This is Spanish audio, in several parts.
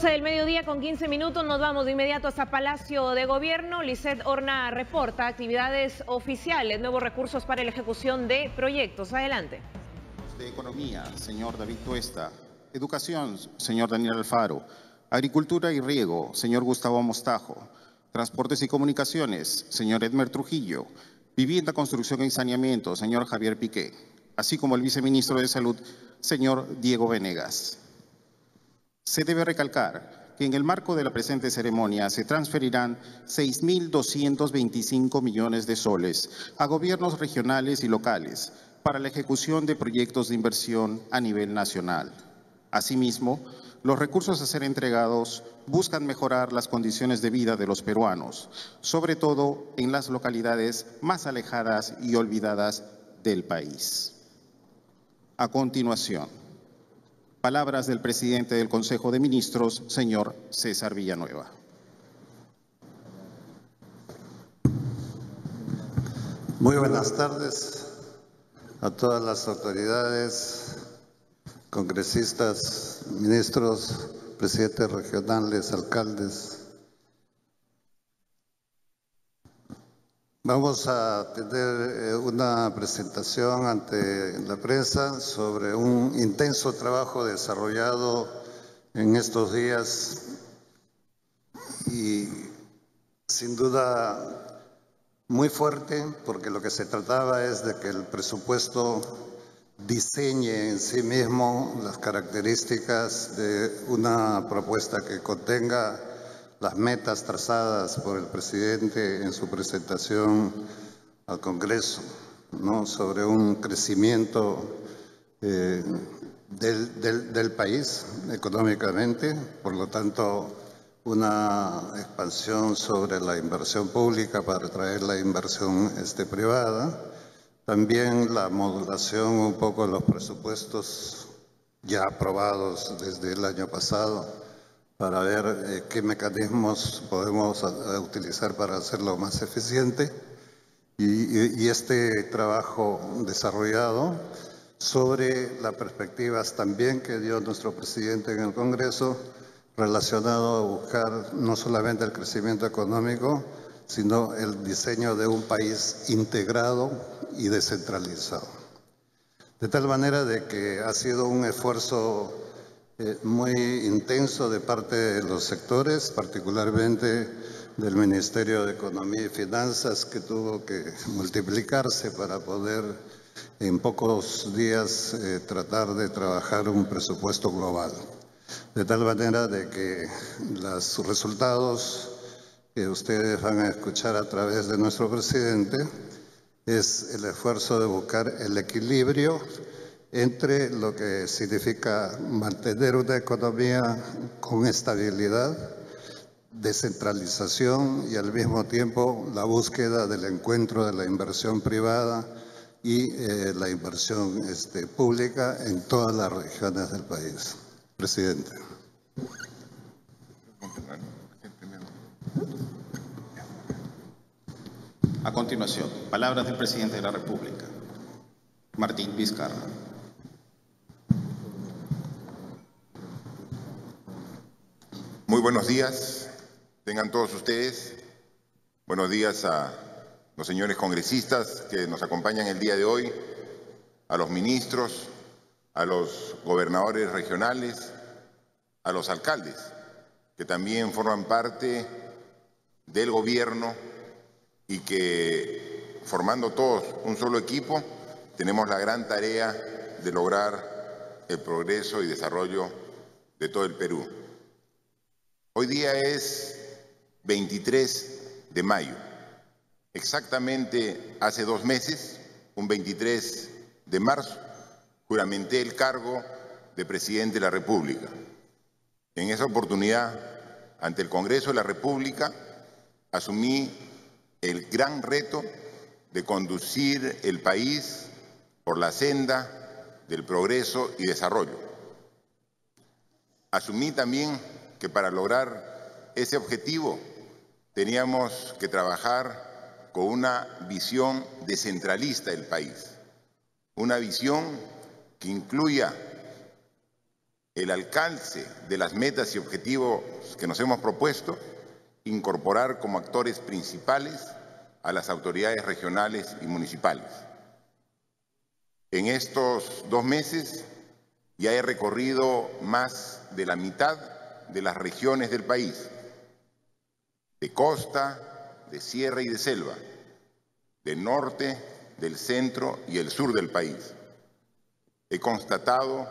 Del mediodía con 15 minutos nos vamos de inmediato hasta Palacio de Gobierno. Lisette Horna reporta actividades oficiales, nuevos recursos para la ejecución de proyectos. Adelante. De Economía, señor David Tuesta. Educación, señor Daniel Alfaro. Agricultura y Riego, señor Gustavo Mostajo. Transportes y Comunicaciones, señor Edmer Trujillo. Vivienda, Construcción y Saneamiento, señor Javier Piqué. Así como el viceministro de Salud, señor Diego Venegas. Se debe recalcar que en el marco de la presente ceremonia se transferirán 6.225 millones de soles a gobiernos regionales y locales para la ejecución de proyectos de inversión a nivel nacional. Asimismo, los recursos a ser entregados buscan mejorar las condiciones de vida de los peruanos, sobre todo en las localidades más alejadas y olvidadas del país. A continuación, palabras del presidente del Consejo de Ministros, señor César Villanueva. Muy buenas tardes a todas las autoridades, congresistas, ministros, presidentes regionales, alcaldes. Vamos a tener una presentación ante la prensa sobre un intenso trabajo desarrollado en estos días y sin duda muy fuerte, porque lo que se trataba es de que el presupuesto diseñe en sí mismo las características de una propuesta que contenga las metas trazadas por el presidente en su presentación al Congreso, ¿no? Sobre un crecimiento del país económicamente, por lo tanto una expansión sobre la inversión pública para atraer la inversión privada, también la modulación un poco de los presupuestos ya aprobados desde el año pasado, para ver qué mecanismos podemos utilizar para hacerlo más eficiente. Y este trabajo desarrollado sobre las perspectivas también que dio nuestro presidente en el Congreso, relacionado a buscar no solamente el crecimiento económico, sino el diseño de un país integrado y descentralizado. De tal manera de que ha sido un esfuerzo muy intenso de parte de los sectores, particularmente del Ministerio de Economía y Finanzas, que tuvo que multiplicarse para poder en pocos días tratar de trabajar un presupuesto global. De tal manera de que los resultados que ustedes van a escuchar a través de nuestro presidente es el esfuerzo de buscar el equilibrio entre lo que significa mantener una economía con estabilidad, descentralización y al mismo tiempo la búsqueda del encuentro de la inversión privada y la inversión pública en todas las regiones del país. Presidente. A continuación, palabras del presidente de la República, Martín Vizcarra. Muy buenos días, tengan todos ustedes. Buenos días a los señores congresistas que nos acompañan el día de hoy, a los ministros, a los gobernadores regionales, a los alcaldes, que también forman parte del gobierno y que, formando todos un solo equipo, tenemos la gran tarea de lograr el progreso y desarrollo de todo el Perú. Hoy día es 23 de mayo. Exactamente hace 2 meses, un 23 de marzo, juramenté el cargo de presidente de la República. En esa oportunidad, ante el Congreso de la República, asumí el gran reto de conducir el país por la senda del progreso y desarrollo. Asumí también que para lograr ese objetivo teníamos que trabajar con una visión descentralista del país, una visión que incluya el alcance de las metas y objetivos que nos hemos propuesto, incorporar como actores principales a las autoridades regionales y municipales. En estos 2 meses ya he recorrido más de la mitad de las regiones del país, de costa, de sierra y de selva, del norte, del centro y el sur del país. He constatado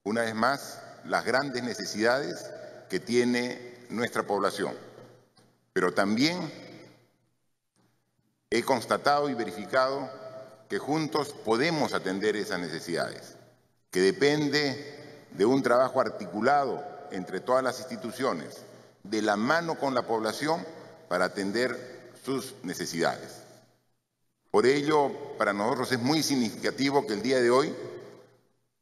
una vez más las grandes necesidades que tiene nuestra población, pero también he constatado y verificado que juntos podemos atender esas necesidades, que depende de un trabajo articulado entre todas las instituciones, de la mano con la población para atender sus necesidades. Por ello, para nosotros es muy significativo que el día de hoy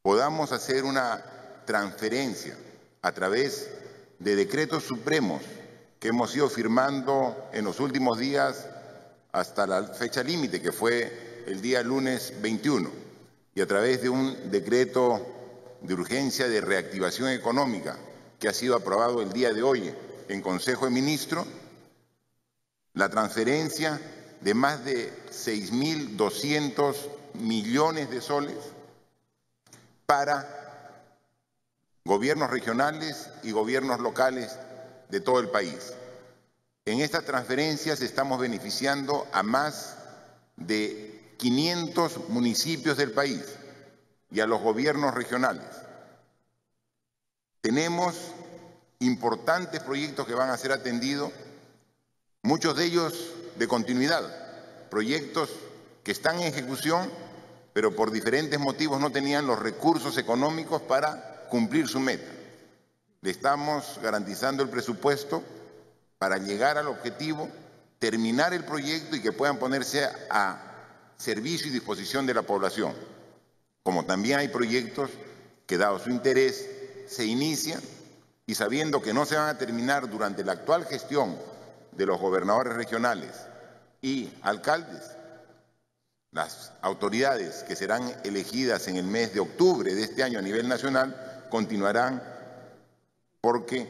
podamos hacer una transferencia a través de decretos supremos que hemos ido firmando en los últimos días hasta la fecha límite, que fue el día lunes 21, y a través de un decreto de urgencia de reactivación económica que ha sido aprobado el día de hoy en Consejo de Ministros, la transferencia de más de 6.200 millones de soles para gobiernos regionales y gobiernos locales de todo el país. En estas transferencias estamos beneficiando a más de 500 municipios del país y a los gobiernos regionales. Tenemos importantes proyectos que van a ser atendidos, muchos de ellos de continuidad, proyectos que están en ejecución, pero por diferentes motivos no tenían los recursos económicos para cumplir su meta. Le estamos garantizando el presupuesto para llegar al objetivo, terminar el proyecto y que puedan ponerse a servicio y disposición de la población. Como también hay proyectos que, dado su interés, se inician y sabiendo que no se van a terminar durante la actual gestión de los gobernadores regionales y alcaldes, las autoridades que serán elegidas en el mes de octubre de este año a nivel nacional continuarán, porque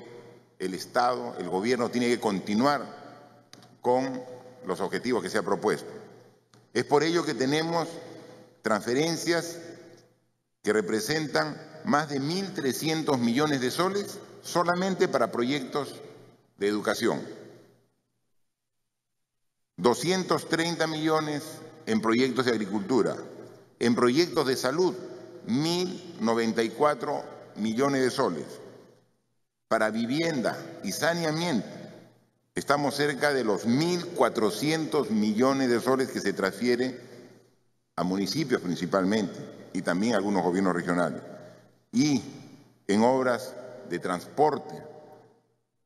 el Estado, el gobierno tiene que continuar con los objetivos que se ha propuesto. Es por ello que tenemos transferencias que representan más de 1.300 millones de soles solamente para proyectos de educación, 230 millones en proyectos de agricultura, en proyectos de salud, 1.094 millones de soles. Para vivienda y saneamiento, estamos cerca de los 1.400 millones de soles que se transfiere a municipios principalmente y también a algunos gobiernos regionales. Y en obras de transporte,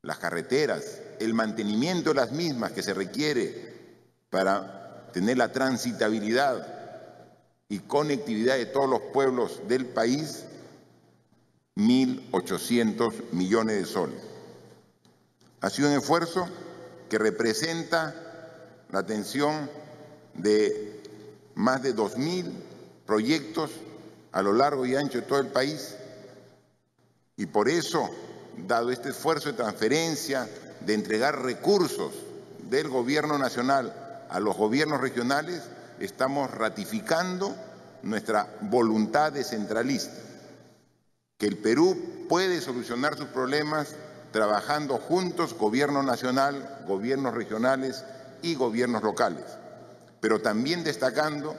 las carreteras, el mantenimiento de las mismas que se requiere para tener la transitabilidad y conectividad de todos los pueblos del país, 1.800 millones de soles. Ha sido un esfuerzo que representa la atención de más de 2.000 proyectos a lo largo y ancho de todo el país, y por eso, dado este esfuerzo de transferencia, de entregar recursos del Gobierno nacional a los gobiernos regionales, estamos ratificando nuestra voluntad descentralista, que el Perú puede solucionar sus problemas trabajando juntos, gobierno nacional, gobiernos regionales y gobiernos locales, pero también destacando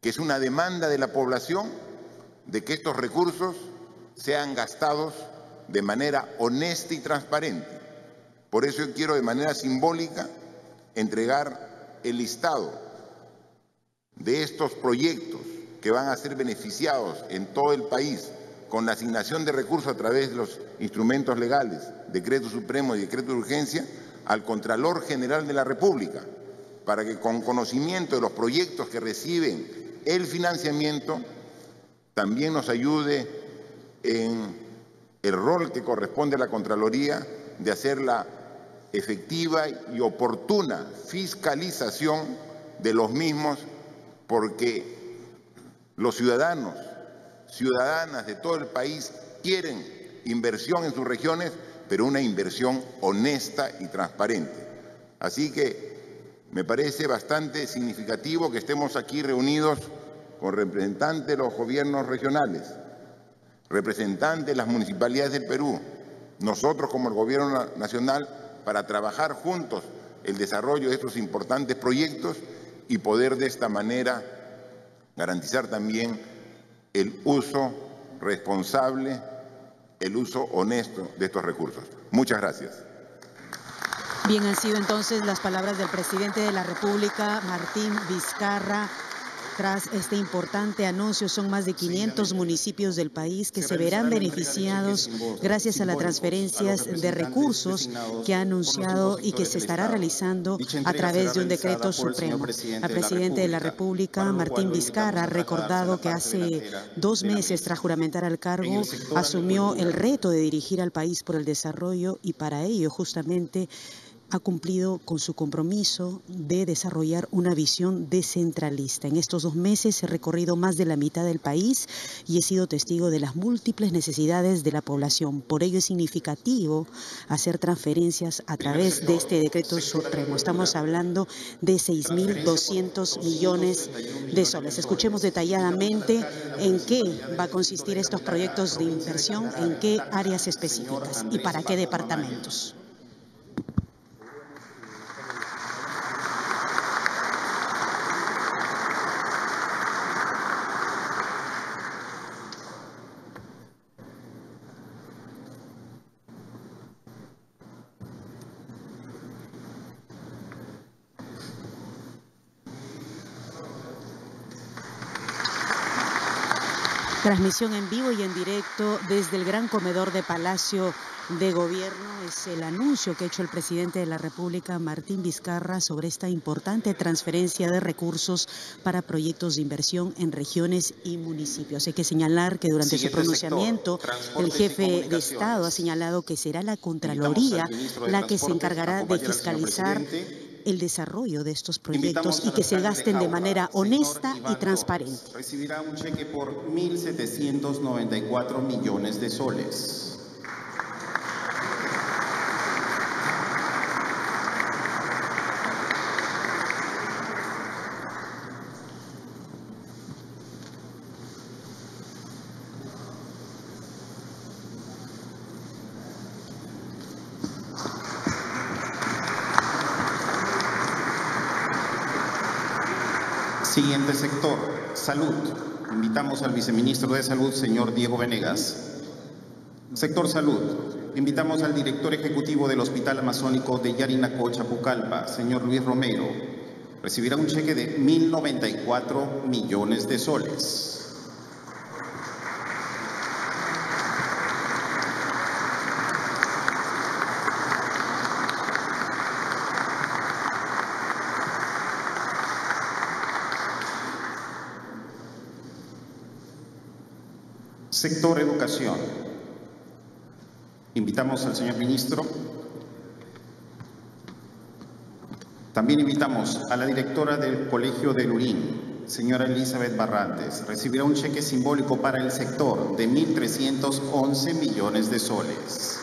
que es una demanda de la población de que estos recursos sean gastados de manera honesta y transparente. Por eso yo quiero de manera simbólica entregar el listado de estos proyectos que van a ser beneficiados en todo el país con la asignación de recursos a través de los instrumentos legales, decreto supremo y decreto de urgencia, al Contralor General de la República, para que con conocimiento de los proyectos que reciben el financiamiento, también nos ayude en el rol que corresponde a la Contraloría de hacer la efectiva y oportuna fiscalización de los mismos, porque los ciudadanos ciudadanas de todo el país quieren inversión en sus regiones, pero una inversión honesta y transparente. Así que me parece bastante significativo que estemos aquí reunidos con representantes de los gobiernos regionales, representantes de las municipalidades del Perú, nosotros como el Gobierno Nacional, para trabajar juntos el desarrollo de estos importantes proyectos y poder de esta manera garantizar también el uso responsable, el uso honesto de estos recursos. Muchas gracias. Bien, han sido entonces las palabras del presidente de la República, Martín Vizcarra. Tras este importante anuncio, son más de 500 municipios del país que se verán beneficiados gracias a las transferencias de recursos que ha anunciado y que se estará realizando a través de un decreto supremo. El presidente de la República, Martín Vizcarra, ha recordado que hace 2 meses, tras juramentar al cargo, asumió el reto de dirigir al país por el desarrollo y para ello justamente ha cumplido con su compromiso de desarrollar una visión descentralista. En estos 2 meses he recorrido más de la mitad del país y he sido testigo de las múltiples necesidades de la población. Por ello es significativo hacer transferencias a través de este decreto supremo. Estamos hablando de 6.200 millones de soles. Escuchemos detalladamente en qué va a consistir estos proyectos de inversión, en qué áreas específicas y para qué departamentos. Transmisión en vivo y en directo desde el gran comedor de Palacio de Gobierno. Es el anuncio que ha hecho el presidente de la República, Martín Vizcarra, sobre esta importante transferencia de recursos para proyectos de inversión en regiones y municipios. Hay que señalar que durante su pronunciamiento, el jefe de Estado ha señalado que será la Contraloría la que se encargará de fiscalizar el desarrollo de estos proyectos y que se gasten de manera honesta y transparente. Recibirá un cheque por 1.794 millones de soles. Siguiente sector, salud. Invitamos al viceministro de Salud, señor Diego Venegas. Sector salud. Invitamos al director ejecutivo del Hospital Amazónico de Yarinaco, Chapucalpa, señor Luis Romero. Recibirá un cheque de 1.094 millones de soles. Sector educación. Invitamos al señor ministro. También invitamos a la directora del Colegio de Lurín, señora Elizabeth Barrantes. Recibirá un cheque simbólico para el sector de 1.311 millones de soles.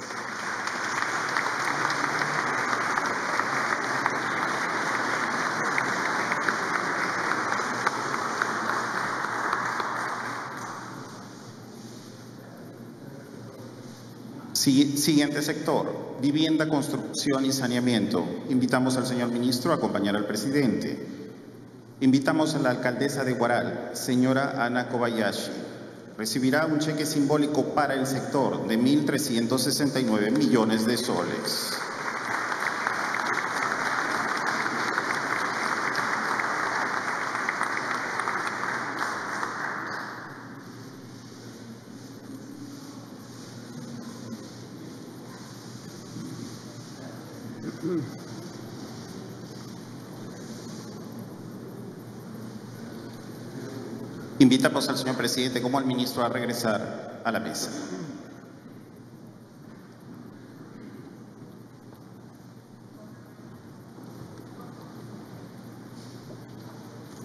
Siguiente sector, vivienda, construcción y saneamiento. Invitamos al señor ministro a acompañar al presidente. Invitamos a la alcaldesa de Huaral, señora Ana Kobayashi. Recibirá un cheque simbólico para el sector de 1.369 millones de soles. Invitamos al señor presidente como al ministro a regresar a la mesa.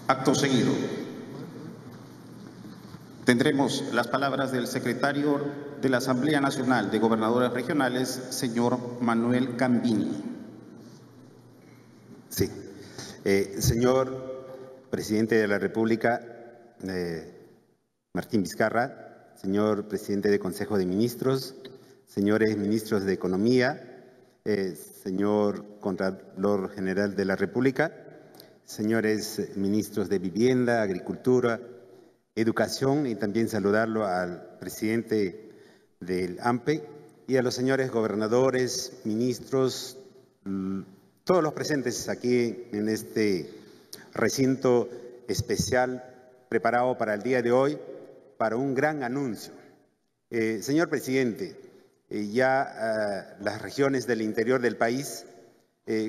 Acto seguido. Tendremos las palabras del secretario de la Asamblea Nacional de Gobernadores Regionales, señor Manuel Cambini. Sí. Señor Presidente de la República, Martín Vizcarra, señor Presidente del Consejo de Ministros, señores Ministros de Economía, señor Contralor General de la República, señores Ministros de Vivienda, Agricultura, Educación, y también saludarlo al Presidente del AMPE y a los señores gobernadores, ministros, todos los presentes aquí en este recinto especial preparado para el día de hoy, para un gran anuncio. Señor Presidente, ya las regiones del interior del país,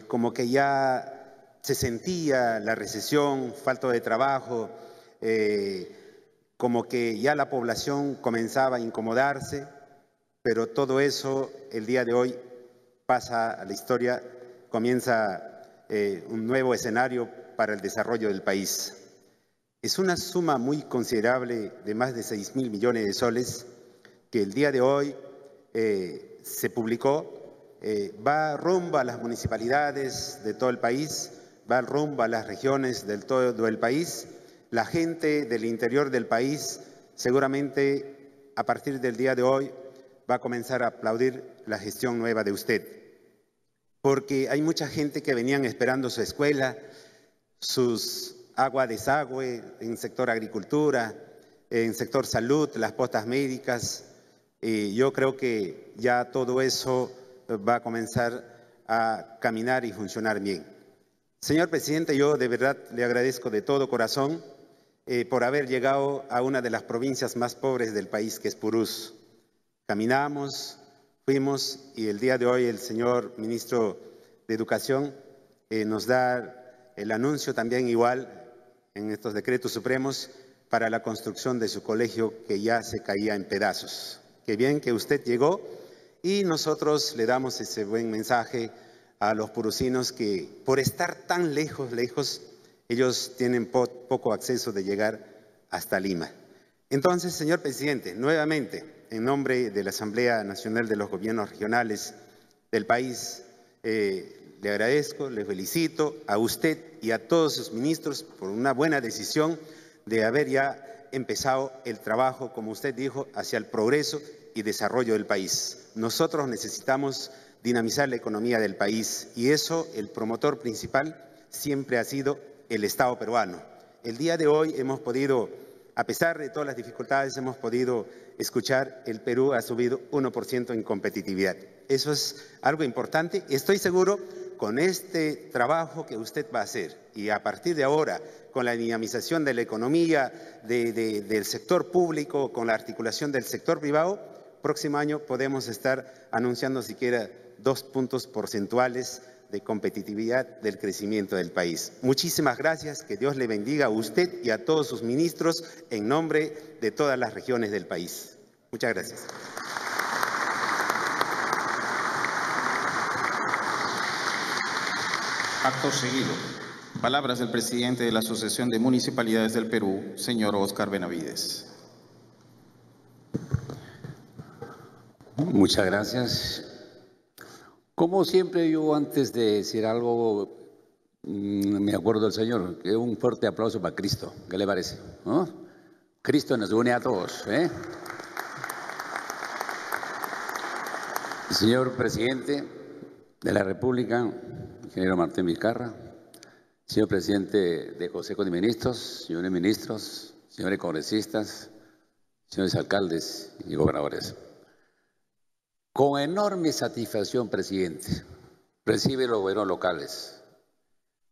como que ya se sentía la recesión, falta de trabajo, como que ya la población comenzaba a incomodarse, pero todo eso el día de hoy pasa a la historia, comienza un nuevo escenario para el desarrollo del país. Es una suma muy considerable de más de 6.000 millones de soles que el día de hoy se publicó, va rumbo a las municipalidades de todo el país, va rumbo a las regiones del todo el país. La gente del interior del país seguramente a partir del día de hoy va a comenzar a aplaudir la gestión nueva de usted, porque hay mucha gente que venían esperando su escuela, sus agua, desagüe, en sector agricultura, en sector salud, las postas médicas. Yo creo que ya todo eso va a comenzar a caminar y funcionar bien. Señor Presidente, yo de verdad le agradezco de todo corazón por haber llegado a una de las provincias más pobres del país, que es Purús. Caminamos, fuimos, y el día de hoy el señor Ministro de Educación nos da el anuncio también igual en estos decretos supremos para la construcción de su colegio que ya se caía en pedazos. Qué bien que usted llegó y nosotros le damos ese buen mensaje a los purusinos que por estar tan lejos, ellos tienen poco acceso de llegar hasta Lima. Entonces, señor Presidente, nuevamente, en nombre de la Asamblea Nacional de los Gobiernos Regionales del país, le agradezco, le felicito a usted y a todos sus ministros por una buena decisión de haber ya empezado el trabajo, como usted dijo, hacia el progreso y desarrollo del país. Nosotros necesitamos dinamizar la economía del país y eso, el promotor principal, siempre ha sido el Estado peruano. El día de hoy hemos podido, a pesar de todas las dificultades, hemos podido escuchar el Perú ha subido 1% en competitividad. Eso es algo importante. Estoy seguro con este trabajo que usted va a hacer y a partir de ahora, con la dinamización de la economía, del sector público, con la articulación del sector privado, próximo año podemos estar anunciando siquiera 2 puntos porcentuales de competitividad del crecimiento del país. Muchísimas gracias, que Dios le bendiga a usted y a todos sus ministros en nombre de todas las regiones del país. Muchas gracias. Acto seguido. Palabras del presidente de la Asociación de Municipalidades del Perú, señor Oscar Benavides. Muchas gracias. Como siempre, yo antes de decir algo, me acuerdo del Señor, que un fuerte aplauso para Cristo. ¿Qué le parece? ¿No? Cristo nos une a todos. Señor Presidente de la República, ingeniero Martín Vizcarra, señor Presidente del Consejo de Ministros, señores ministros, señores congresistas, señores alcaldes y gobernadores. Con enorme satisfacción, presidente, recibe los gobiernos locales.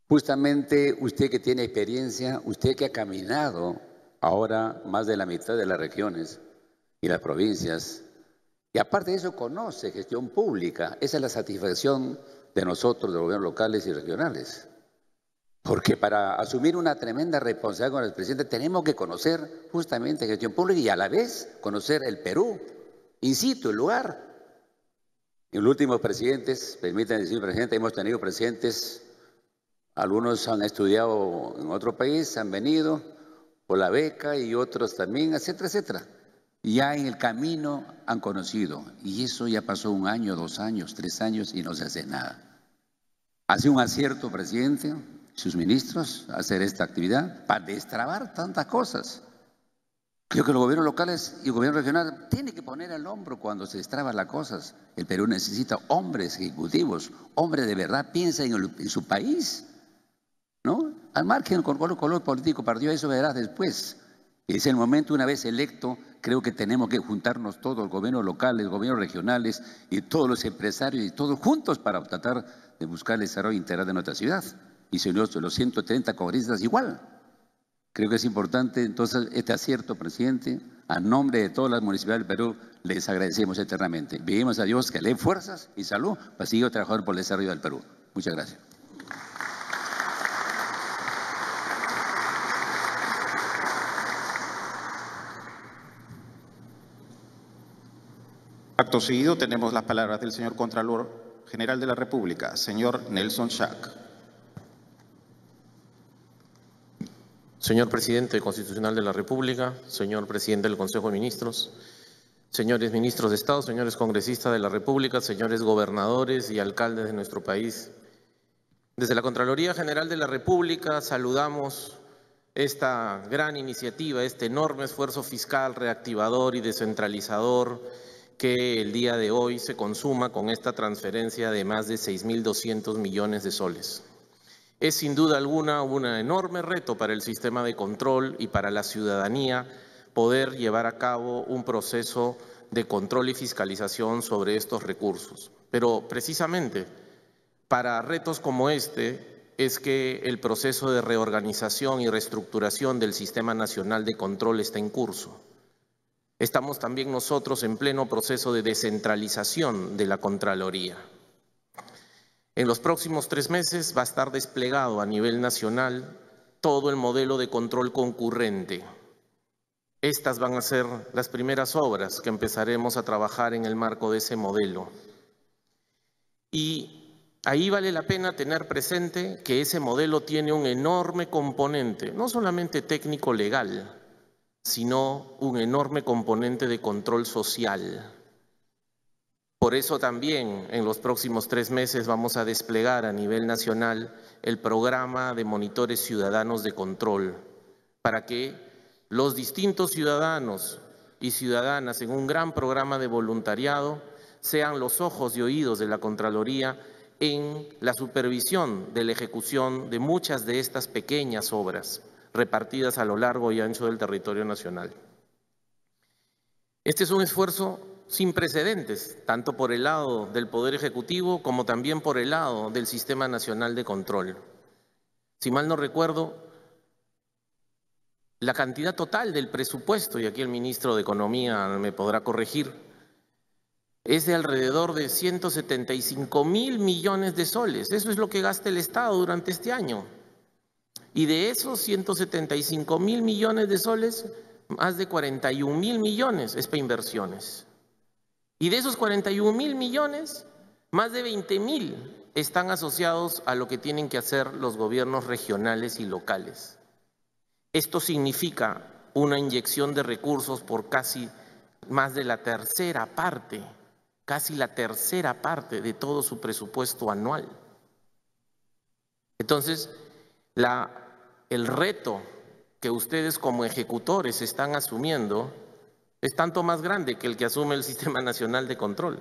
Justamente usted que tiene experiencia, usted que ha caminado ahora más de la mitad de las regiones y las provincias, y aparte de eso conoce gestión pública. Esa es la satisfacción de nosotros, de los gobiernos locales y regionales. Porque para asumir una tremenda responsabilidad con el presidente tenemos que conocer justamente gestión pública y a la vez conocer el Perú, in situ, el lugar. En los últimos presidentes, permítanme decir, presidente, hemos tenido presidentes, algunos han estudiado en otro país, han venido, por la beca y otros también, etcétera, etcétera. Ya en el camino han conocido, y eso ya pasó 1 año, 2 años, 3 años y no se hace nada. Ha sido un acierto, presidente, sus ministros, hacer esta actividad para destrabar tantas cosas. Creo que los gobiernos locales y el gobierno regional tienen que poner el hombro cuando se destraban las cosas. El Perú necesita hombres ejecutivos, hombres de verdad, piensen en su país, ¿no? Al margen con color político, partido, eso verás después. Es el momento, una vez electo, creo que tenemos que juntarnos todos, gobiernos locales, gobiernos regionales y todos los empresarios y todos juntos para tratar de buscar el desarrollo integral de nuestra ciudad. Y señor, los 130 congresistas igual. Creo que es importante, entonces, este acierto, presidente. A nombre de todas las municipalidades del Perú, les agradecemos eternamente. Pedimos a Dios que le dé fuerzas y salud para seguir trabajando por el desarrollo del Perú. Muchas gracias. Acto seguido, tenemos las palabras del señor Contralor General de la República, señor Nelson Schack. Señor Presidente Constitucional de la República, señor Presidente del Consejo de Ministros, señores ministros de Estado, señores congresistas de la República, señores gobernadores y alcaldes de nuestro país. Desde la Contraloría General de la República saludamos esta gran iniciativa, este enorme esfuerzo fiscal reactivador y descentralizador que el día de hoy se consuma con esta transferencia de más de 6.200 millones de soles. Es sin duda alguna un enorme reto para el sistema de control y para la ciudadanía poder llevar a cabo un proceso de control y fiscalización sobre estos recursos. Pero precisamente para retos como este es que el proceso de reorganización y reestructuración del Sistema Nacional de Control está en curso. Estamos también nosotros en pleno proceso de descentralización de la Contraloría. En los próximos 3 meses va a estar desplegado a nivel nacional todo el modelo de control concurrente. Estas van a ser las primeras obras que empezaremos a trabajar en el marco de ese modelo. Y ahí vale la pena tener presente que ese modelo tiene un enorme componente, no solamente técnico-legal, sino un enorme componente de control social. Por eso también en los próximos 3 meses vamos a desplegar a nivel nacional el programa de monitores ciudadanos de control para que los distintos ciudadanos y ciudadanas en un gran programa de voluntariado sean los ojos y oídos de la Contraloría en la supervisión de la ejecución de muchas de estas pequeñas obras repartidas a lo largo y ancho del territorio nacional. Este es un esfuerzo sin precedentes, tanto por el lado del Poder Ejecutivo como también por el lado del Sistema Nacional de Control. Si mal no recuerdo, la cantidad total del presupuesto, y aquí el ministro de Economía me podrá corregir, es de alrededor de 175.000 millones de soles. Eso es lo que gasta el Estado durante este año. Y de esos 175.000 millones de soles, más de 41.000 millones es para inversiones. Y de esos 41.000 millones, más de 20.000 están asociados a lo que tienen que hacer los gobiernos regionales y locales. Esto significa una inyección de recursos por casi más de la tercera parte, casi la tercera parte de todo su presupuesto anual. Entonces, el reto que ustedes como ejecutores están asumiendo es tanto más grande que el que asume el Sistema Nacional de Control.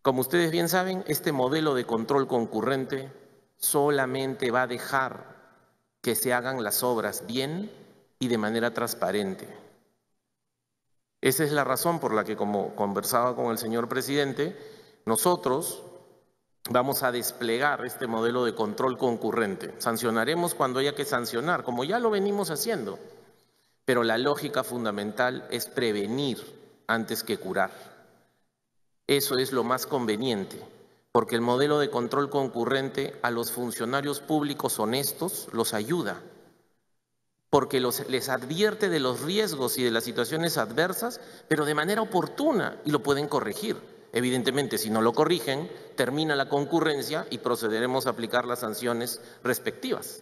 Como ustedes bien saben, este modelo de control concurrente solamente va a dejar que se hagan las obras bien y de manera transparente. Esa es la razón por la que, como conversaba con el señor presidente, nosotros vamos a desplegar este modelo de control concurrente. Sancionaremos cuando haya que sancionar, como ya lo venimos haciendo. Pero la lógica fundamental es prevenir antes que curar. Eso es lo más conveniente, porque el modelo de control concurrente a los funcionarios públicos honestos los ayuda, porque les advierte de los riesgos y de las situaciones adversas, pero de manera oportuna y lo pueden corregir. Evidentemente, si no lo corrigen, termina la concurrencia y procederemos a aplicar las sanciones respectivas.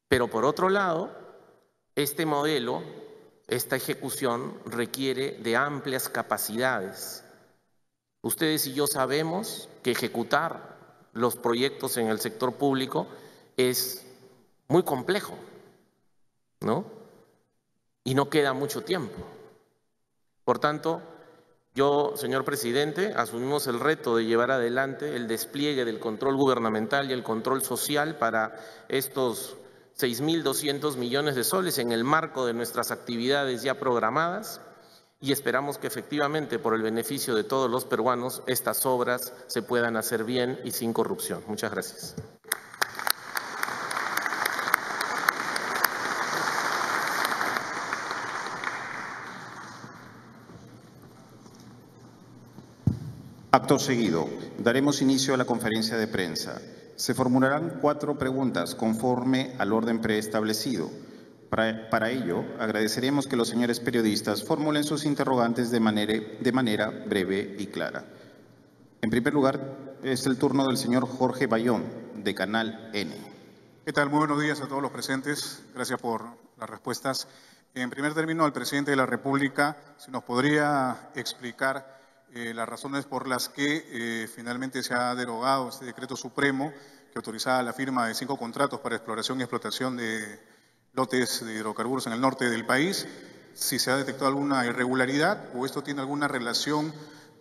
Pero por otro lado, este modelo, esta ejecución requiere de amplias capacidades. Ustedes y yo sabemos que ejecutar los proyectos en el sector público es muy complejo, ¿no? Y no queda mucho tiempo. Por tanto, yo, señor presidente, asumimos el reto de llevar adelante el despliegue del control gubernamental y el control social para estos 6.200 millones de soles en el marco de nuestras actividades ya programadas, y esperamos que efectivamente, por el beneficio de todos los peruanos, estas obras se puedan hacer bien y sin corrupción. Muchas gracias. Acto seguido, daremos inicio a la conferencia de prensa. Se formularán 4 preguntas conforme al orden preestablecido. Para ello, agradeceremos que los señores periodistas formulen sus interrogantes de manera breve y clara. En primer lugar, es el turno del señor Jorge Bayón, de Canal N. ¿Qué tal? Muy buenos días a todos los presentes. Gracias por las respuestas. En primer término, al presidente de la República, si nos podría explicar las razones por las que finalmente se ha derogado este decreto supremo que autorizaba la firma de 5 contratos para exploración y explotación de lotes de hidrocarburos en el norte del país, si se ha detectado alguna irregularidad o esto tiene alguna relación,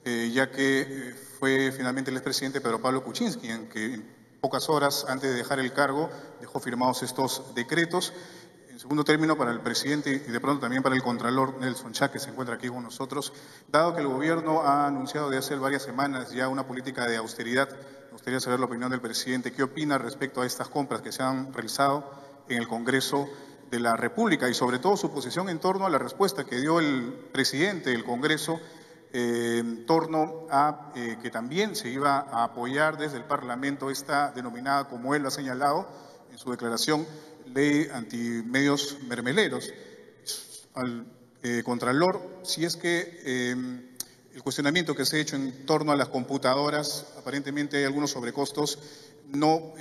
ya que fue finalmente el expresidente Pedro Pablo Kuczynski en que en pocas horas antes de dejar el cargo dejó firmados estos decretos. En segundo término, para el presidente y de pronto también para el contralor Nelson Chá, que se encuentra aquí con nosotros, dado que el gobierno ha anunciado de hace varias semanas ya una política de austeridad, me gustaría saber la opinión del presidente. ¿Qué opina respecto a estas compras que se han realizado en el Congreso de la República y sobre todo su posición en torno a la respuesta que dio el presidente del Congreso en torno a que también se iba a apoyar desde el Parlamento esta denominada, como él lo ha señalado en su declaración, ley antimedios mermeleros? Al Contralor, si es que el cuestionamiento que se ha hecho en torno a las computadoras, aparentemente hay algunos sobrecostos, no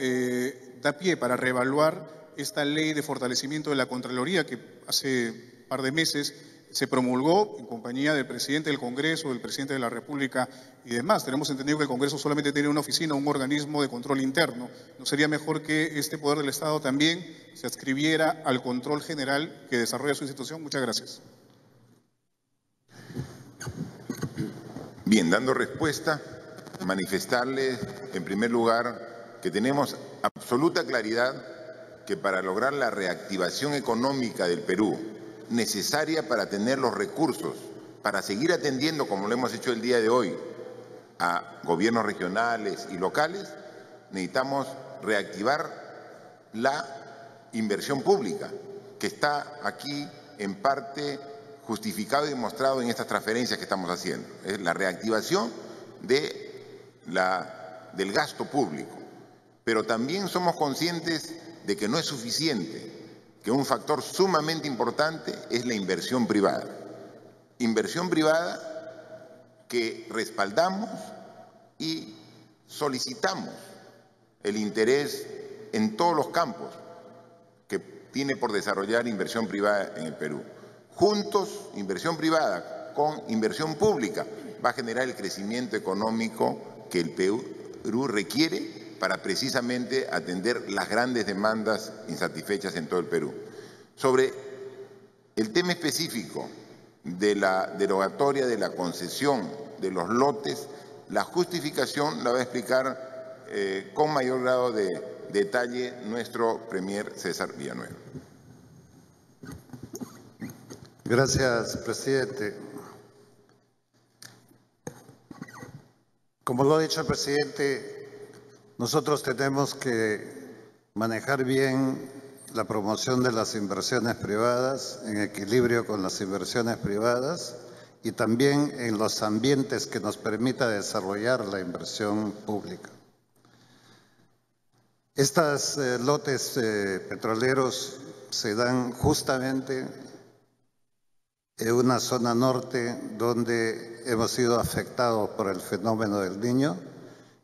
da pie para reevaluar esta ley de fortalecimiento de la Contraloría que hace un par de meses se promulgó en compañía del presidente del Congreso, del presidente de la República y demás. Tenemos entendido que el Congreso solamente tiene una oficina, un organismo de control interno. ¿No sería mejor que este poder del Estado también se adscribiera al control general que desarrolla su institución? Muchas gracias. Bien, dando respuesta, manifestarles en primer lugar que tenemos absoluta claridad que para lograr la reactivación económica del Perú, necesaria para tener los recursos, para seguir atendiendo, como lo hemos hecho el día de hoy, a gobiernos regionales y locales, necesitamos reactivar la inversión pública, que está aquí en parte justificado y demostrado en estas transferencias que estamos haciendo. Es la reactivación del gasto público. Pero también somos conscientes de que no es suficiente, que un factor sumamente importante es la inversión privada. Inversión privada que respaldamos y solicitamos el interés en todos los campos que tiene por desarrollar inversión privada en el Perú. Juntos, inversión privada con inversión pública va a generar el crecimiento económico que el Perú requiere para precisamente atender las grandes demandas insatisfechas en todo el Perú. Sobre el tema específico de la derogatoria de la concesión de los lotes, la justificación la va a explicar con mayor grado de detalle nuestro Premier César Villanueva. Gracias, presidente. Como lo ha dicho el presidente, nosotros tenemos que manejar bien la promoción de las inversiones privadas en equilibrio con las inversiones privadas y también en los ambientes que nos permita desarrollar la inversión pública. Estos lotes petroleros se dan justamente en una zona norte donde hemos sido afectados por el fenómeno del Niño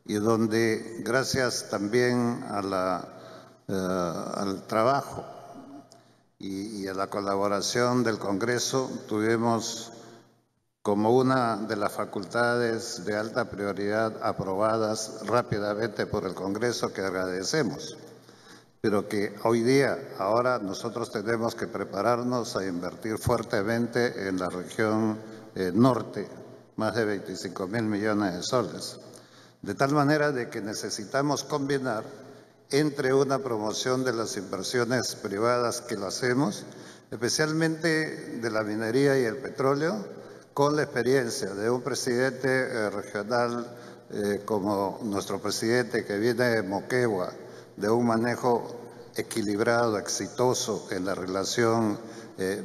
y donde, gracias también a al trabajo y a la colaboración del Congreso tuvimos como una de las facultades de alta prioridad aprobadas rápidamente por el Congreso, que agradecemos, pero que hoy día, ahora nosotros tenemos que prepararnos a invertir fuertemente en la región norte, más de 25.000 millones de soles, de tal manera de que necesitamos combinar entre una promoción de las inversiones privadas que lo hacemos, especialmente de la minería y el petróleo, con la experiencia de un presidente regional como nuestro presidente que viene de Moquegua, de un manejo equilibrado, exitoso en la relación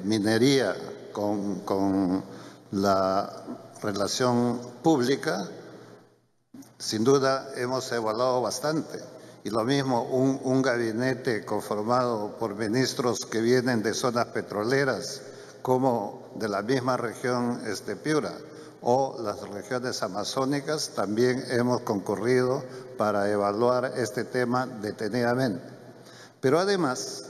minería con la relación pública. Sin duda hemos evaluado bastante. Y lo mismo un gabinete conformado por ministros que vienen de zonas petroleras, como de la misma región Piura o las regiones amazónicas, también hemos concurrido para evaluar este tema detenidamente. Pero además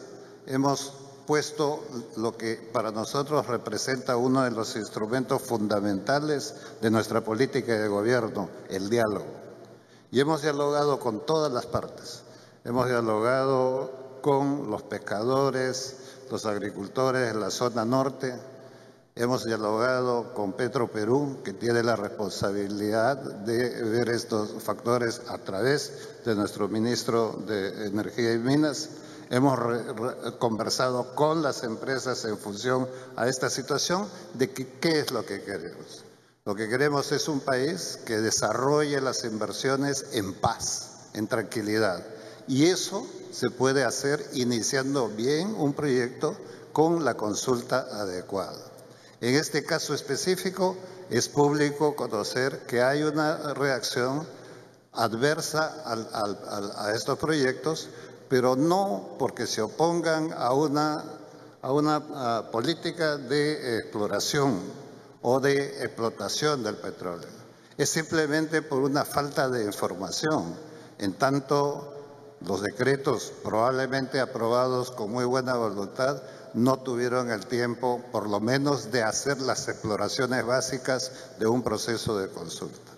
hemos puesto lo que para nosotros representa uno de los instrumentos fundamentales de nuestra política de gobierno, el diálogo. Y hemos dialogado con todas las partes. Hemos dialogado con los pescadores, los agricultores de la zona norte. Hemos dialogado con Petroperú, que tiene la responsabilidad de ver estos factores a través de nuestro ministro de Energía y Minas. Hemos conversado con las empresas en función a esta situación de qué es lo que queremos. Lo que queremos es un país que desarrolle las inversiones en paz, en tranquilidad. Y eso se puede hacer iniciando bien un proyecto con la consulta adecuada. En este caso específico, es público conocer que hay una reacción adversa a estos proyectos, pero no porque se opongan a una política de exploración o de explotación del petróleo. Es simplemente por una falta de información, en tanto los decretos probablemente aprobados con muy buena voluntad no tuvieron el tiempo, por lo menos, de hacer las exploraciones básicas de un proceso de consulta.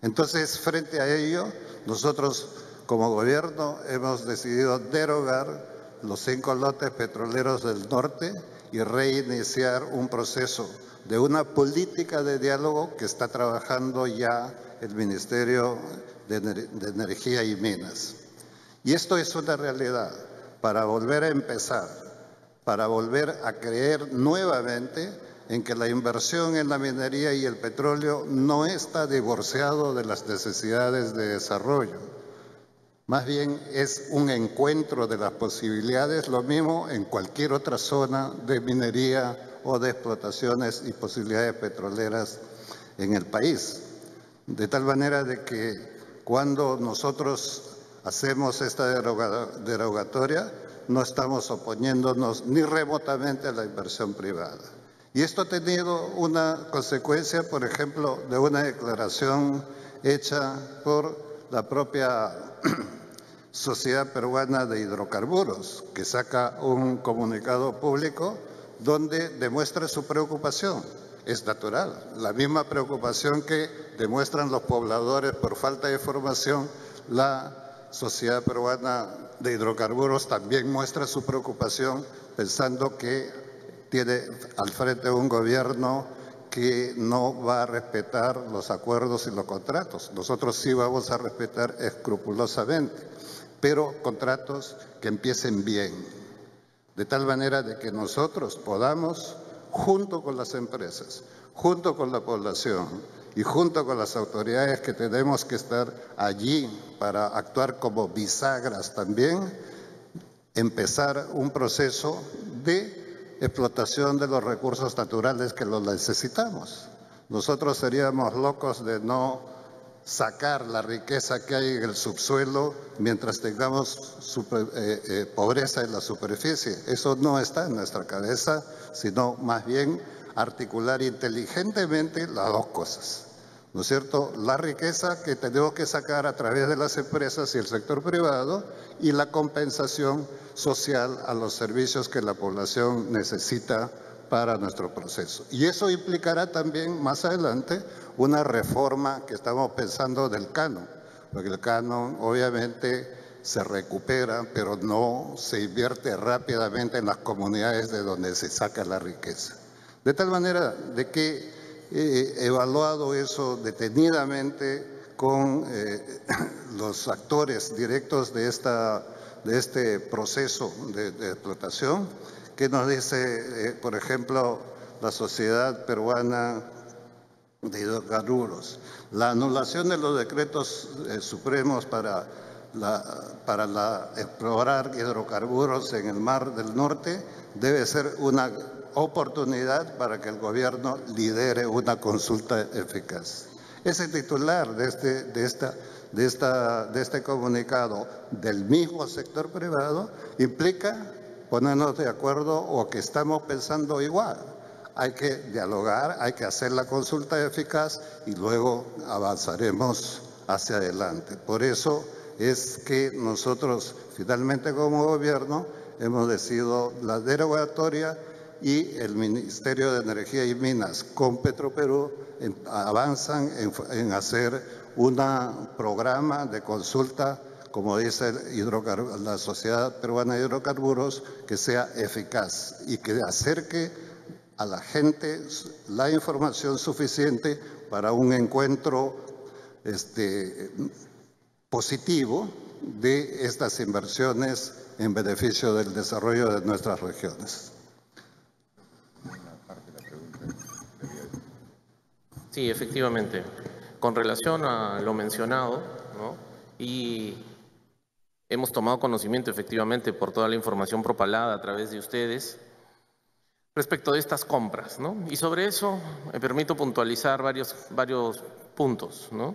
Entonces, frente a ello, nosotros como gobierno hemos decidido derogar los 5 lotes petroleros del norte y reiniciar un proceso de una política de diálogo que está trabajando ya el Ministerio de Energía y Minas. Y esto es una realidad para volver a empezar, para volver a creer nuevamente en que la inversión en la minería y el petróleo no está divorciado de las necesidades de desarrollo. Más bien es un encuentro de las posibilidades, lo mismo en cualquier otra zona de minería o de explotaciones y posibilidades petroleras en el país. De tal manera de que cuando nosotros hacemos esta derogatoria, no estamos oponiéndonos ni remotamente a la inversión privada. Y esto ha tenido una consecuencia, por ejemplo, de una declaración hecha por la propia Sociedad Peruana de Hidrocarburos, que saca un comunicado público donde demuestra su preocupación. Es natural, la misma preocupación que demuestran los pobladores por falta de formación. La Sociedad Peruana de Hidrocarburos también muestra su preocupación pensando que tiene al frente un gobierno que no va a respetar los acuerdos y los contratos. Nosotros sí vamos a respetar escrupulosamente, pero contratos que empiecen bien, de tal manera de que nosotros podamos, junto con las empresas, junto con la población y junto con las autoridades que tenemos que estar allí para actuar como bisagras también, empezar un proceso de explotación de los recursos naturales que los necesitamos. Nosotros seríamos locos de no sacar la riqueza que hay en el subsuelo mientras tengamos pobreza en la superficie. Eso no está en nuestra cabeza, sino más bien articular inteligentemente las dos cosas. ¿no es cierto?, la riqueza que tenemos que sacar a través de las empresas y el sector privado y la compensación social a los servicios que la población necesita para nuestro proceso. Y eso implicará también más adelante una reforma que estamos pensando del canon, porque el canon obviamente se recupera, pero no se invierte rápidamente en las comunidades de donde se saca la riqueza. De tal manera de que he evaluado eso detenidamente con los actores directos de este proceso de explotación, que nos dice, por ejemplo, la Sociedad Peruana de Hidrocarburos. La anulación de los decretos supremos para explorar hidrocarburos en el Mar del Norte debe ser una oportunidad para que el gobierno lidere una consulta eficaz. Ese titular de este comunicado del mismo sector privado implica ponernos de acuerdo o que estamos pensando igual. Hay que dialogar, hay que hacer la consulta eficaz y luego avanzaremos hacia adelante. Por eso es que nosotros finalmente como gobierno hemos decidido la derogatoria y el Ministerio de Energía y Minas con Petroperú avanzan en hacer un programa de consulta, como dice la Sociedad Peruana de Hidrocarburos, que sea eficaz y que acerque a la gente la información suficiente para un encuentro positivo de estas inversiones en beneficio del desarrollo de nuestras regiones. Sí, efectivamente. Con relación a lo mencionado, ¿no?, y hemos tomado conocimiento efectivamente por toda la información propalada a través de ustedes respecto de estas compras, ¿no? Y sobre eso me permito puntualizar varios puntos, ¿no?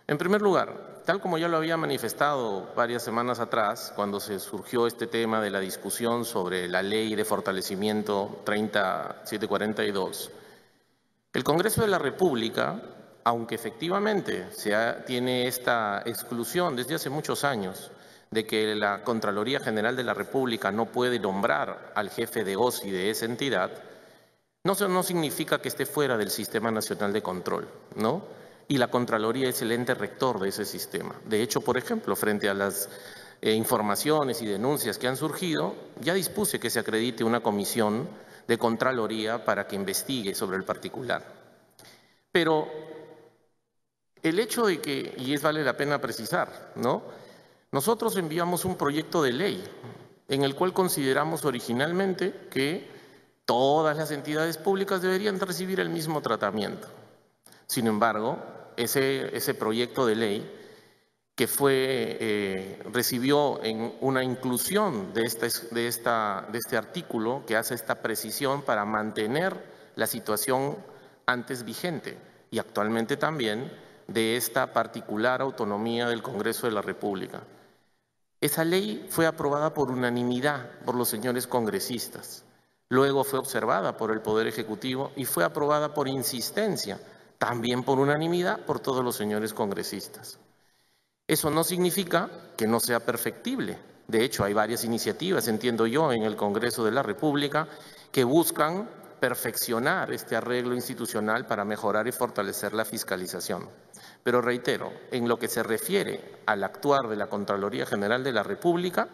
En primer lugar, tal como ya lo había manifestado varias semanas atrás, cuando se surgió este tema de la discusión sobre la ley de fortalecimiento 3742, el Congreso de la República, aunque efectivamente tiene esta exclusión desde hace muchos años de que la Contraloría General de la República no puede nombrar al jefe de OSI de esa entidad, no significa que esté fuera del Sistema Nacional de Control, ¿no? Y la Contraloría es el ente rector de ese sistema. De hecho, por ejemplo, frente a las informaciones y denuncias que han surgido, ya dispuse que se acredite una comisión de Contraloría para que investigue sobre el particular. Pero el hecho de que, y vale la pena precisar, ¿no?, nosotros enviamos un proyecto de ley en el cual consideramos originalmente que todas las entidades públicas deberían recibir el mismo tratamiento. Sin embargo, ese proyecto de ley que recibió en una inclusión de este artículo que hace esta precisión para mantener la situación antes vigente y actualmente también de esta particular autonomía del Congreso de la República. Esa ley fue aprobada por unanimidad por los señores congresistas, luego fue observada por el Poder Ejecutivo y fue aprobada por insistencia, también por unanimidad por todos los señores congresistas. Eso no significa que no sea perfectible. De hecho, hay varias iniciativas, entiendo yo, en el Congreso de la República que buscan perfeccionar este arreglo institucional para mejorar y fortalecer la fiscalización. Pero reitero, en lo que se refiere al actuar de la Contraloría General de la República,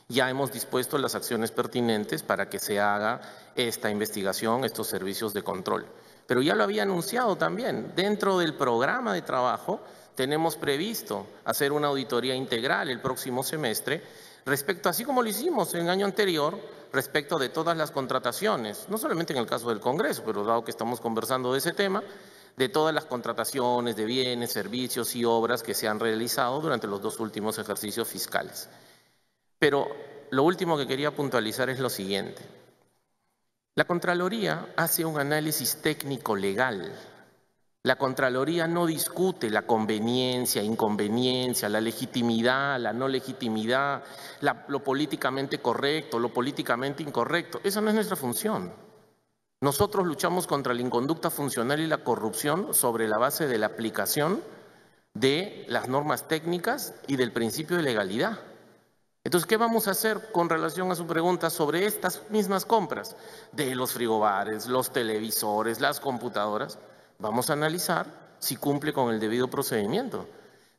ya hemos dispuesto las acciones pertinentes para que se haga esta investigación, estos servicios de control. Pero ya lo había anunciado también, dentro del programa de trabajo tenemos previsto hacer una auditoría integral el próximo semestre respecto, así como lo hicimos en el año anterior, respecto de todas las contrataciones, no solamente en el caso del Congreso, pero dado que estamos conversando de ese tema, de todas las contrataciones de bienes, servicios y obras que se han realizado durante los 2 últimos ejercicios fiscales. Pero lo último que quería puntualizar es lo siguiente. La Contraloría hace un análisis técnico legal. La Contraloría no discute la conveniencia, inconveniencia, la legitimidad, la no legitimidad, lo políticamente correcto, lo políticamente incorrecto. Esa no es nuestra función. Nosotros luchamos contra la inconducta funcional y la corrupción sobre la base de la aplicación de las normas técnicas y del principio de legalidad. Entonces, ¿qué vamos a hacer con relación a su pregunta sobre estas mismas compras de los frigobares, los televisores, las computadoras? Vamos a analizar si cumple con el debido procedimiento,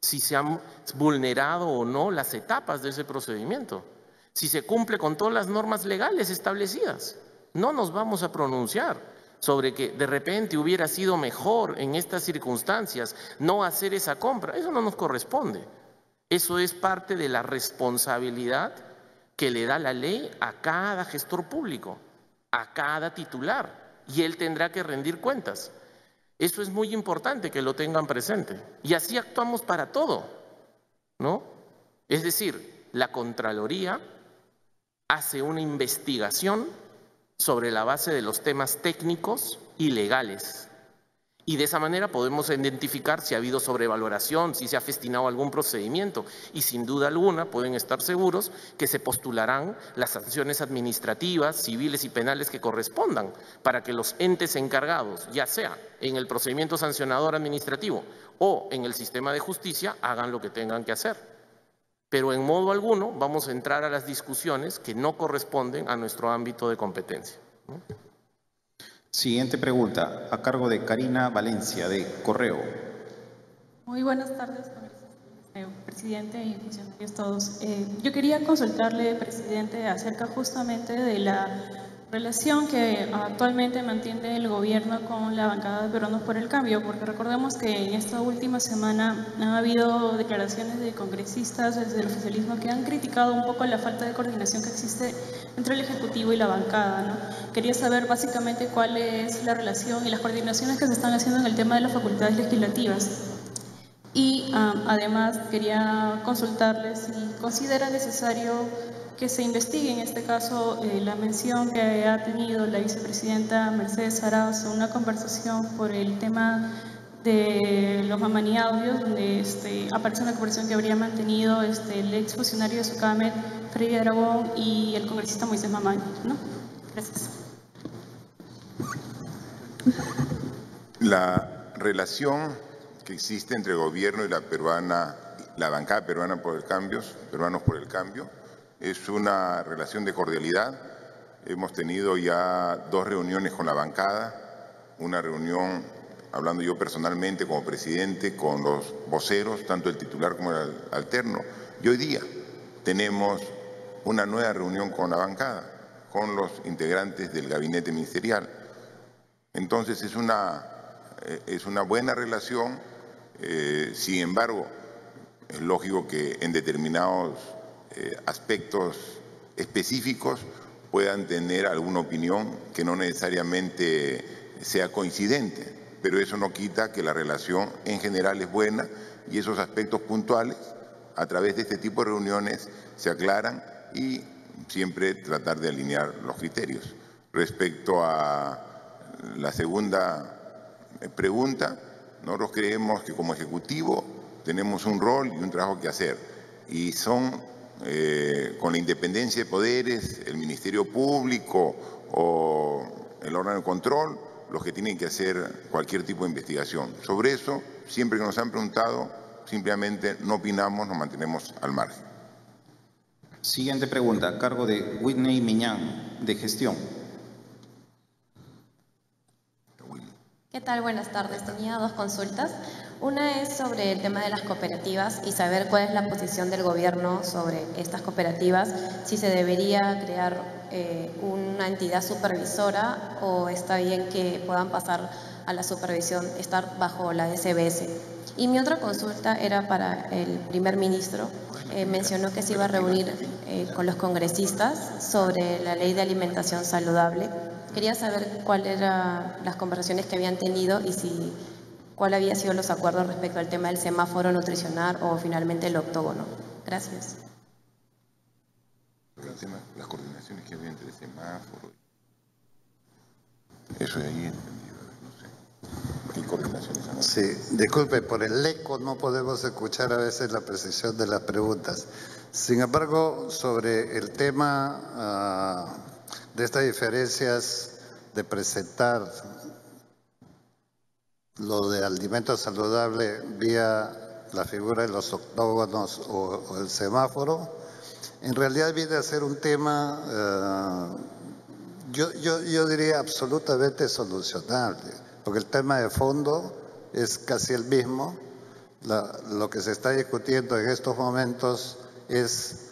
si se han vulnerado o no las etapas de ese procedimiento, si se cumple con todas las normas legales establecidas. No nos vamos a pronunciar sobre que de repente hubiera sido mejor en estas circunstancias no hacer esa compra. Eso no nos corresponde. Eso es parte de la responsabilidad que le da la ley a cada gestor público, a cada titular, y él tendrá que rendir cuentas. Eso es muy importante que lo tengan presente. Y así actuamos para todo, ¿no? Es decir, la Contraloría hace una investigación sobre la base de los temas técnicos y legales. Y de esa manera podemos identificar si ha habido sobrevaloración, si se ha festinado algún procedimiento. Y sin duda alguna pueden estar seguros que se postularán las sanciones administrativas, civiles y penales que correspondan para que los entes encargados, ya sea en el procedimiento sancionador administrativo o en el sistema de justicia, hagan lo que tengan que hacer. Pero en modo alguno vamos a entrar a las discusiones que no corresponden a nuestro ámbito de competencia, ¿no? Siguiente pregunta, a cargo de Karina Valencia, de Correo. Muy buenas tardes, presidente y funcionarios todos. Yo quería consultarle, presidente, acerca justamente de la relación que actualmente mantiene el gobierno con la bancada de Peruanos por el Cambio, porque recordemos que en esta última semana ha habido declaraciones de congresistas desde el oficialismo que han criticado un poco la falta de coordinación que existe entre el Ejecutivo y la bancada, ¿no? Quería saber básicamente cuál es la relación y las coordinaciones que se están haciendo en el tema de las facultades legislativas. Y además quería consultarles si considera necesario que se investigue en este caso la mención que ha tenido la vicepresidenta Mercedes Arauz en una conversación por el tema de los Mamani audios, donde aparece una conversación que habría mantenido el ex funcionario de SUCAMED, Freddy Aragón, y el congresista Moisés Mamani, ¿no? Gracias. La relación que existe entre el gobierno y la bancada peruana por el cambio, Peruanos por el Cambio, es una relación de cordialidad. Hemos tenido ya 2 reuniones con la bancada, una reunión, hablando yo personalmente como presidente, con los voceros, tanto el titular como el alterno. Y hoy día tenemos una nueva reunión con la bancada, con los integrantes del gabinete ministerial. Entonces es una buena relación. Sin embargo, es lógico que en determinados aspectos específicos puedan tener alguna opinión que no necesariamente sea coincidente, pero eso no quita que la relación en general es buena y esos aspectos puntuales a través de este tipo de reuniones se aclaran y siempre tratar de alinear los criterios. Respecto a la segunda pregunta, nosotros creemos que como Ejecutivo tenemos un rol y un trabajo que hacer y son con la independencia de poderes, el Ministerio Público o el órgano de control los que tienen que hacer cualquier tipo de investigación. Sobre eso, siempre que nos han preguntado, simplemente no opinamos, nos mantenemos al margen. Siguiente pregunta, a cargo de Whitney Miñán, de Gestión. ¿Qué tal? Buenas tardes. Tenía 2 consultas. Una es sobre el tema de las cooperativas y saber cuál es la posición del gobierno sobre estas cooperativas, si se debería crear una entidad supervisora o está bien que puedan pasar a la supervisión, estar bajo la SBS. Y mi otra consulta era para el primer ministro. Mencionó que se iba a reunir con los congresistas sobre la ley de alimentación saludable. Quería saber cuáles eran las conversaciones que habían tenido y cuál había sido los acuerdos respecto al tema del semáforo nutricional o finalmente el octógono. Gracias. Las coordinaciones que había entre el semáforo. Eso de ahí entendido, no sé. ¿Qué coordinaciones han habido? Sí, disculpe, por el eco no podemos escuchar a veces la precisión de las preguntas. Sin embargo, sobre el tema de estas diferencias de presentar lo de alimento saludable vía la figura de los octógonos o el semáforo, en realidad viene a ser un tema, yo diría absolutamente solucionable, porque el tema de fondo es casi el mismo. Lo que se está discutiendo en estos momentos es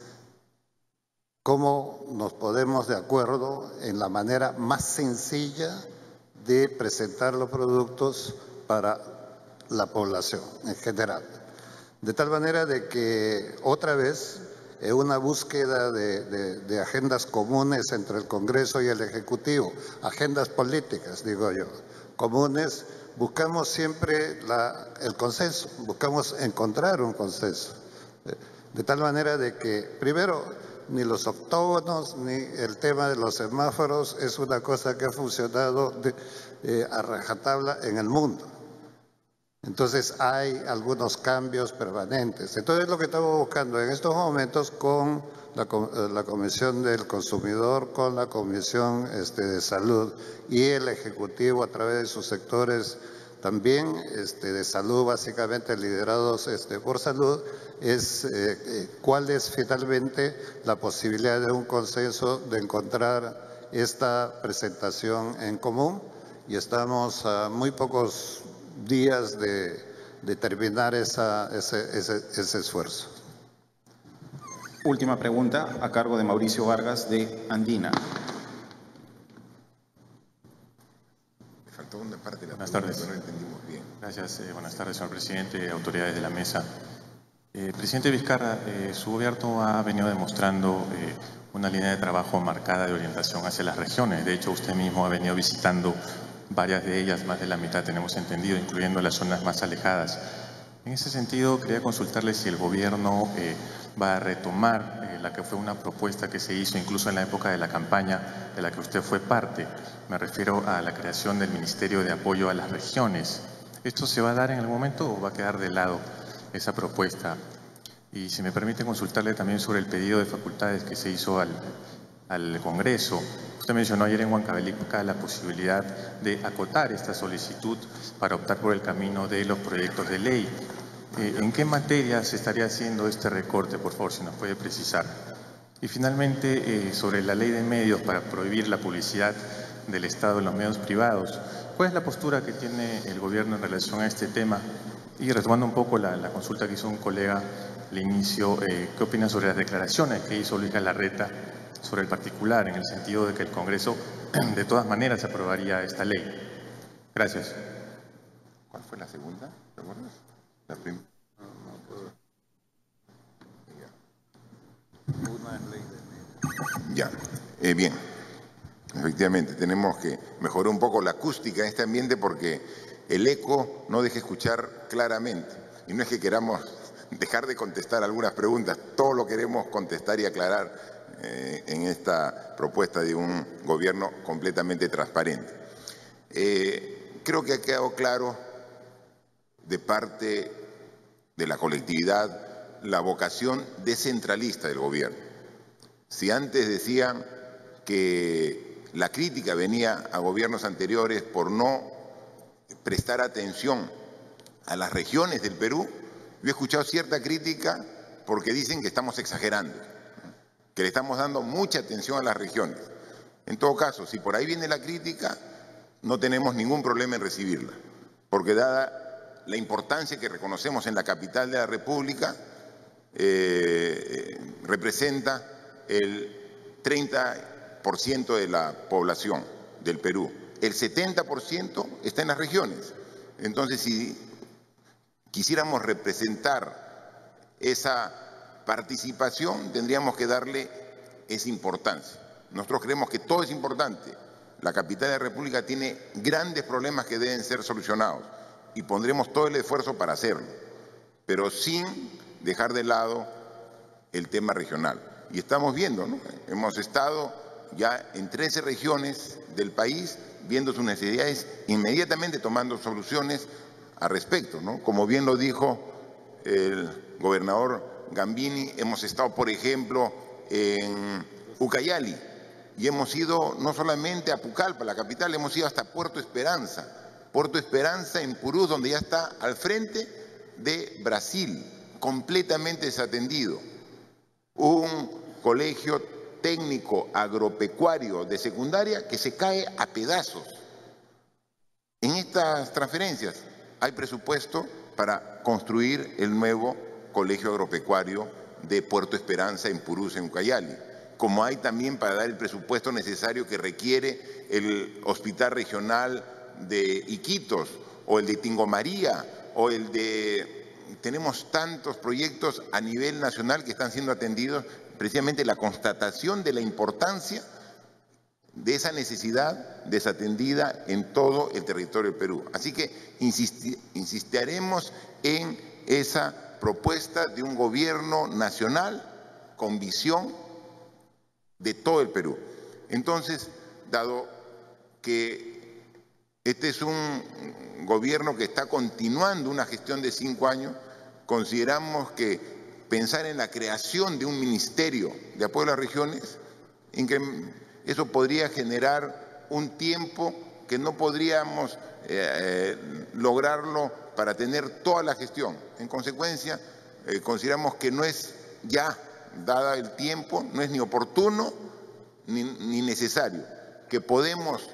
cómo nos ponemos de acuerdo en la manera más sencilla de presentar los productos para la población en general. De tal manera de que otra vez, en una búsqueda de agendas comunes entre el Congreso y el Ejecutivo, agendas políticas, digo yo, comunes, buscamos siempre el consenso, buscamos encontrar un consenso. De tal manera de que, primero, ni los octógonos ni el tema de los semáforos es una cosa que ha funcionado a rajatabla en el mundo. Entonces hay algunos cambios permanentes. Entonces lo que estamos buscando en estos momentos con la Comisión del Consumidor, con la Comisión de Salud y el Ejecutivo a través de sus sectores también de salud, básicamente liderados por salud, es cuál es finalmente la posibilidad de un consenso, de encontrar esta presentación en común, y estamos a muy pocos días de terminar ese esfuerzo. Última pregunta a cargo de Mauricio Vargas de Andina. Me faltó una parte de la buenas pregunta tardes. que no entendimos bien. Gracias, buenas tardes, señor presidente, autoridades de la mesa. Presidente Vizcarra, su gobierno ha venido demostrando una línea de trabajo marcada de orientación hacia las regiones. De hecho, usted mismo ha venido visitando varias de ellas, más de la mitad tenemos entendido, incluyendo las zonas más alejadas. En ese sentido, quería consultarle si el gobierno va a retomar la que fue una propuesta que se hizo incluso en la época de la campaña de la que usted fue parte. Me refiero a la creación del Ministerio de Apoyo a las Regiones. ¿Esto se va a dar en algún momento o va a quedar de lado esa propuesta? Y si me permite consultarle también sobre el pedido de facultades que se hizo al Congreso. Usted mencionó ayer en Huancavelica la posibilidad de acotar esta solicitud para optar por el camino de los proyectos de ley. ¿En qué materia se estaría haciendo este recorte, por favor, si nos puede precisar? Y finalmente, sobre la ley de medios para prohibir la publicidad del Estado en los medios privados, ¿cuál es la postura que tiene el gobierno en relación a este tema? Y retomando un poco la consulta que hizo un colega al inicio, ¿qué opina sobre las declaraciones que hizo Luis Galarreta sobre el particular, en el sentido de que el Congreso de todas maneras aprobaría esta ley? Gracias. ¿Cuál fue la segunda? ¿Te acuerdas? La primera. Ya, bien. Efectivamente, tenemos que mejorar un poco la acústica en este ambiente porque el eco no deja escuchar claramente. Y no es que queramos dejar de contestar algunas preguntas, todo lo queremos contestar y aclarar en esta propuesta de un gobierno completamente transparente. Creo que ha quedado claro de parte de la colectividad la vocación descentralista del gobierno. Si antes decían que la crítica venía a gobiernos anteriores por no prestar atención a las regiones del Perú, yo he escuchado cierta crítica porque dicen que estamos exagerando, que le estamos dando mucha atención a las regiones. En todo caso, si por ahí viene la crítica, no tenemos ningún problema en recibirla, porque dada la importancia que reconocemos en la capital de la República, representa el 30% de la población del Perú. El 70% está en las regiones. Entonces, si quisiéramos representar esa participación, tendríamos que darle esa importancia. Nosotros creemos que todo es importante. La capital de la República tiene grandes problemas que deben ser solucionados y pondremos todo el esfuerzo para hacerlo, pero sin dejar de lado el tema regional. Y estamos viendo, ¿no? Hemos estado ya en 13 regiones del país viendo sus necesidades, inmediatamente tomando soluciones al respecto, ¿no? Como bien lo dijo el gobernador Gambini, hemos estado, por ejemplo, en Ucayali, y hemos ido no solamente a Pucallpa, la capital, hemos ido hasta Puerto Esperanza. Puerto Esperanza en Purús, donde ya está al frente de Brasil, completamente desatendido. Un colegio técnico agropecuario de secundaria que se cae a pedazos. En estas transferencias hay presupuesto para construir el nuevo colegio agropecuario de Puerto Esperanza en Purús, en Ucayali, como hay también para dar el presupuesto necesario que requiere el Hospital Regional de Iquitos o el de Tingomaría o el de... Tenemos tantos proyectos a nivel nacional que están siendo atendidos, precisamente la constatación de la importancia de esa necesidad desatendida en todo el territorio del Perú. Así que insistiremos en esa propuesta de un gobierno nacional con visión de todo el Perú. Entonces, dado que este es un gobierno que está continuando una gestión de 5 años, consideramos que pensar en la creación de un ministerio de apoyo a las regiones, en que eso podría generar un tiempo que no podríamos lograrlo para tener toda la gestión. En consecuencia, consideramos que no es ya, dada el tiempo, no es ni oportuno ni necesario, que podemos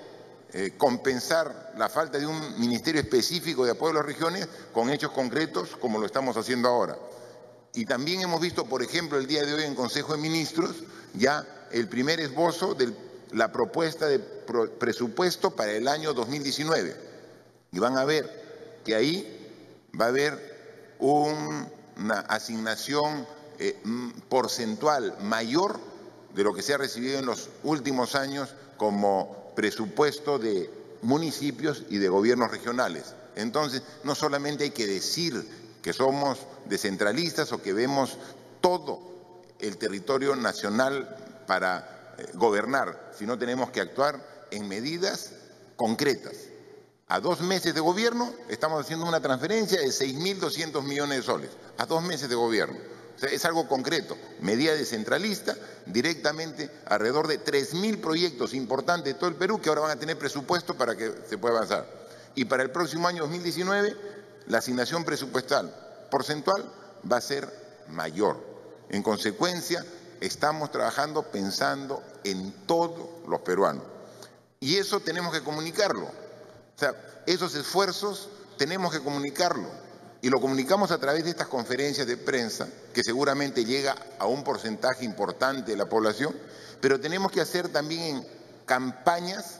compensar la falta de un ministerio específico de apoyo a las regiones con hechos concretos como lo estamos haciendo ahora. Y también hemos visto, por ejemplo, el día de hoy en Consejo de Ministros, ya el primer esbozo de la propuesta de presupuesto para el año 2019. Y van a ver que ahí va a haber una asignación porcentual mayor de lo que se ha recibido en los últimos años como presupuesto de municipios y de gobiernos regionales. Entonces, no solamente hay que decir que somos descentralistas o que vemos todo el territorio nacional para gobernar, sino tenemos que actuar en medidas concretas. A 2 meses de gobierno estamos haciendo una transferencia de 6.200 millones de soles, a 2 meses de gobierno. O sea, es algo concreto, medida descentralista, directamente alrededor de 3.000 proyectos importantes de todo el Perú que ahora van a tener presupuesto para que se pueda avanzar. Y para el próximo año 2019, la asignación presupuestal porcentual va a ser mayor. En consecuencia, estamos trabajando pensando en todos los peruanos. Y eso tenemos que comunicarlo. O sea, esos esfuerzos tenemos que comunicarlo. Y lo comunicamos a través de estas conferencias de prensa, que seguramente llega a un porcentaje importante de la población, pero tenemos que hacer también campañas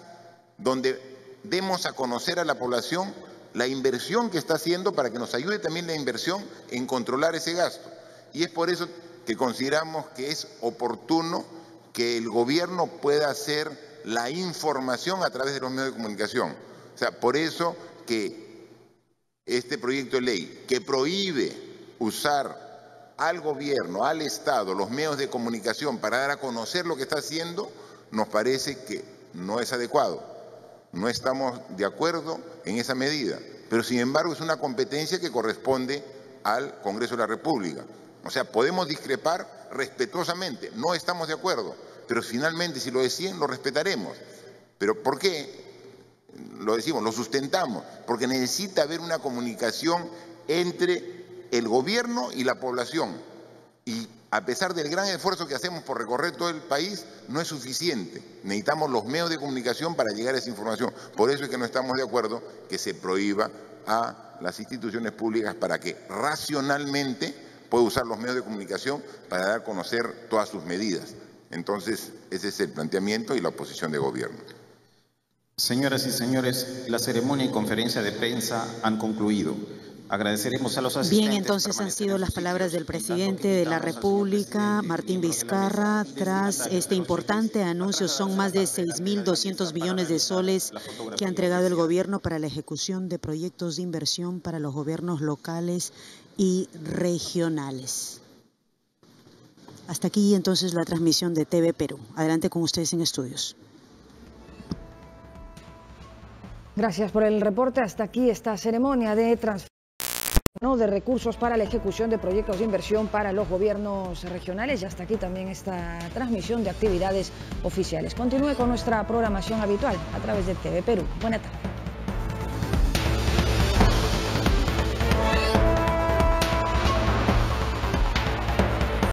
donde demos a conocer a la población la inversión que está haciendo para que nos ayude también la inversión en controlar ese gasto. Y es por eso que consideramos que es oportuno que el gobierno pueda hacer la información a través de los medios de comunicación. O sea, por eso que este proyecto de ley que prohíbe usar al gobierno, al Estado, los medios de comunicación para dar a conocer lo que está haciendo, nos parece que no es adecuado. No estamos de acuerdo en esa medida, pero sin embargo es una competencia que corresponde al Congreso de la República. O sea, podemos discrepar respetuosamente, no estamos de acuerdo, pero finalmente si lo deciden lo respetaremos. ¿Pero por qué? Lo decimos, lo sustentamos, porque necesita haber una comunicación entre el gobierno y la población. Y a pesar del gran esfuerzo que hacemos por recorrer todo el país, no es suficiente. Necesitamos los medios de comunicación para llegar a esa información. Por eso es que no estamos de acuerdo que se prohíba a las instituciones públicas para que racionalmente pueda usar los medios de comunicación para dar a conocer todas sus medidas. Entonces, ese es el planteamiento y la posición de gobierno. Señoras y señores, la ceremonia y conferencia de prensa han concluido. Agradeceremos a los asistentes. Bien, entonces han sido las palabras del presidente de la República, Martín Vizcarra. Tras este importante anuncio, son más de 6.200 millones de soles que ha entregado el gobierno para la ejecución de proyectos de inversión para los gobiernos locales y regionales. Hasta aquí entonces la transmisión de TV Perú. Adelante con ustedes en estudios. Gracias por el reporte. Hasta aquí esta ceremonia de transferencia. de recursos para la ejecución de proyectos de inversión para los gobiernos regionales. Y hasta aquí también esta transmisión de actividades oficiales. Continúe con nuestra programación habitual a través de TV Perú. Buena tarde.